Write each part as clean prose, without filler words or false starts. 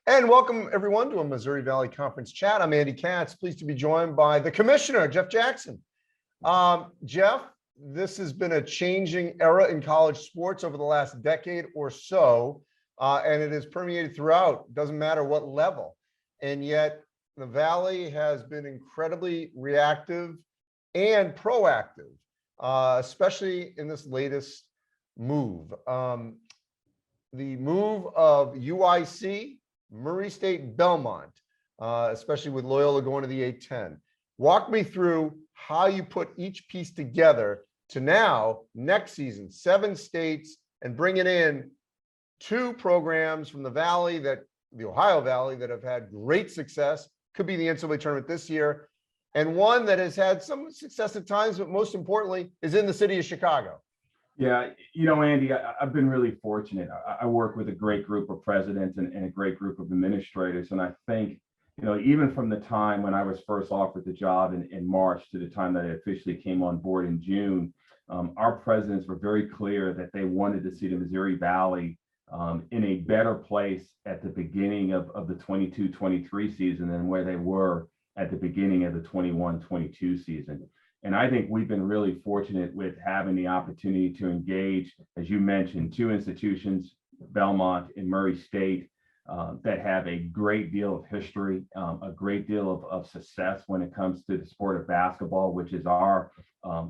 And welcome everyone to a Missouri Valley Conference chat. I'm Andy Katz, pleased to be joined by the commissioner, Jeff Jackson. Jeff, this has been a changing era in college sports over the last decade or so, and it has permeated throughout. Doesn't matter what level. And yet the Valley has been incredibly reactive and proactive, especially in this latest move. The move of UIC, Murray State, Belmont, especially with Loyola going to the A10. Walk me through how you put each piece together to now, next season, 7 states, and bringing in 2 programs from the Valley, the Ohio Valley, that have had great success, could be the NCAA tournament this year, and one that has had some success at times, but most importantly, is in the city of Chicago. Yeah, Andy, I've been really fortunate. I work with a great group of presidents and a great group of administrators. And I think, even from the time when I was first offered the job in March to the time that I officially came on board in June, our presidents were very clear that they wanted to see the Missouri Valley in a better place at the beginning of the 22-23 season than where they were at the beginning of the 21-22 season. And I think we've been really fortunate with having the opportunity to engage, as you mentioned, 2 institutions, Belmont and Murray State, that have a great deal of history, a great deal of success when it comes to the sport of basketball, which is our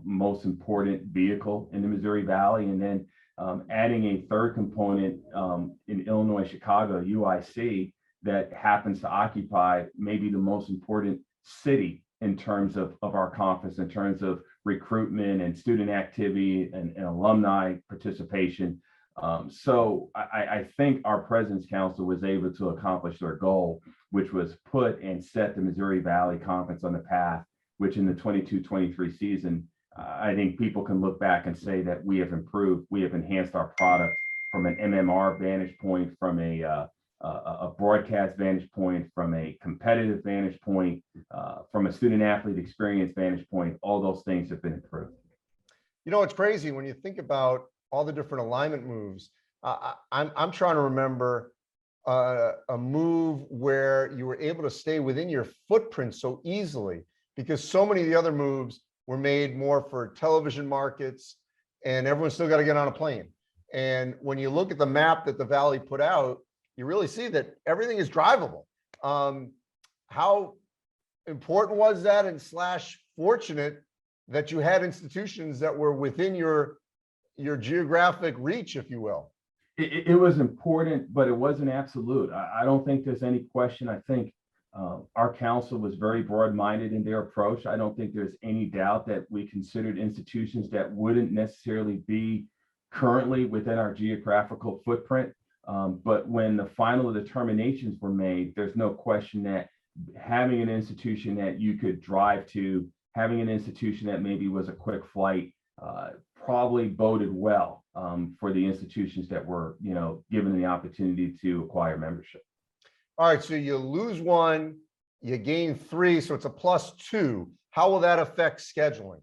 most important vehicle in the Missouri Valley. And then adding a third component in Illinois, Chicago, UIC, that happens to occupy maybe the most important city in terms of our conference, in terms of recruitment and student activity and alumni participation. So I think our President's Council was able to accomplish their goal, which was put and set the Missouri Valley Conference on the path, which in the 22-23 season, I think people can look back and say that we have improved, we have enhanced our product from an MMR vantage point, from a broadcast vantage point, from a competitive vantage point, from a student athlete experience vantage point. All those things have been improved. It's crazy when you think about all the different alignment moves. I'm trying to remember a move where you were able to stay within your footprint so easily, because so many of the other moves were made more for television markets, and everyone's still got to get on a plane. And when you look at the map that the Valley put out, you really see that everything is drivable. How important was that, and / fortunate that you had institutions that were within your geographic reach, if you will? It was important, but it wasn't absolute. I don't think there's any question. I think our council was very broad-minded in their approach. I don't think there's any doubt that we considered institutions that wouldn't necessarily be currently within our geographical footprint. But when the final determinations were made, there's no question that having an institution that you could drive to, having an institution that maybe was a quick flight, probably boded well for the institutions that were, given the opportunity to acquire membership. All right, so you lose 1, you gain 3, so it's a +2. How will that affect scheduling?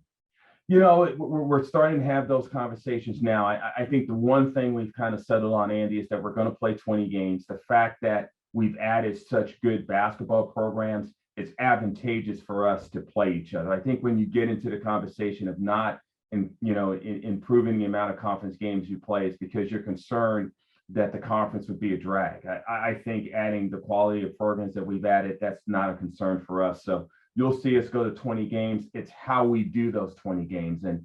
We're starting to have those conversations now. I think the one thing we've kind of settled on, Andy, is that we're going to play 20 games. The fact that we've added such good basketball programs, it's advantageous for us to play each other. I think when you get into the conversation of not, improving the amount of conference games you play, it's because you're concerned that the conference would be a drag. I think adding the quality of programs that we've added, that's not a concern for us. So you'll see us go to 20 games. It's how we do those 20 games. And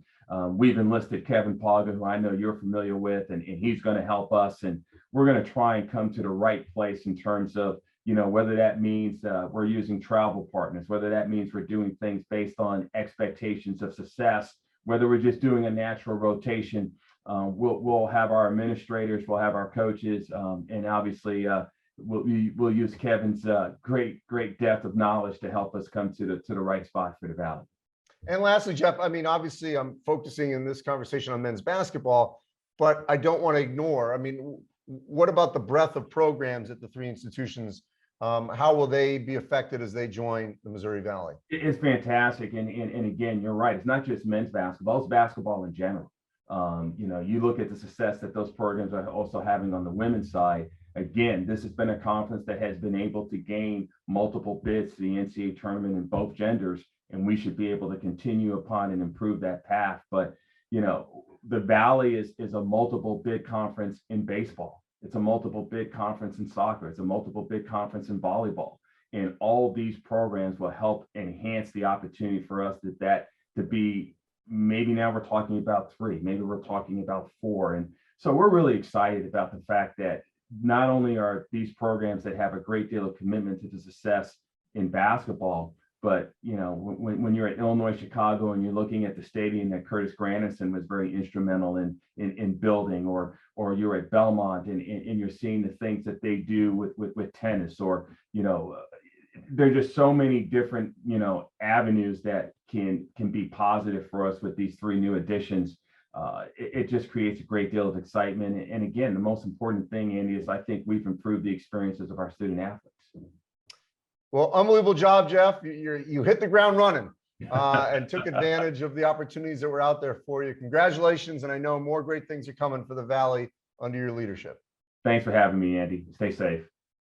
we've enlisted Kevin Paga, who I know you're familiar with, and he's going to help us. And we're going to try and come to the right place in terms of, whether that means we're using travel partners, whether that means we're doing things based on expectations of success, whether we're just doing a natural rotation. We'll have our administrators, we'll have our coaches, and obviously we'll use Kevin's great depth of knowledge to help us come to the right spot for the Valley. And lastly, Jeff, obviously I'm focusing in this conversation on men's basketball, but I don't want to ignore, what about the breadth of programs at the 3 institutions? How will they be affected as they join the Missouri Valley? It's fantastic. And again, you're right. It's not just men's basketball, it's basketball in general. You look at the success that those programs are also having on the women's side. again, this has been a conference that has been able to gain multiple bids to the NCAA tournament in both genders, and we should be able to continue upon and improve that path. But, the Valley is a multiple bid conference in baseball. It's a multiple bid conference in soccer. It's a multiple bid conference in volleyball. And all these programs will help enhance the opportunity for us to be, maybe now we're talking about 3, maybe we're talking about 4. And so we're really excited about the fact that not only are these programs that have a great deal of commitment to the success in basketball, but when you're at Illinois Chicago and you're looking at the stadium that Curtis Granderson was very instrumental in building, or you're at Belmont and you're seeing the things that they do with tennis, or there's just so many different avenues that can be positive for us with these 3 new additions. It just creates a great deal of excitement. And again, the most important thing, Andy, is I think we've improved the experiences of our student athletes. Well, unbelievable job, Jeff. You hit the ground running and took advantage of the opportunities that were out there for you. Congratulations. And I know more great things are coming for the Valley under your leadership. Thanks for having me, Andy. Stay safe.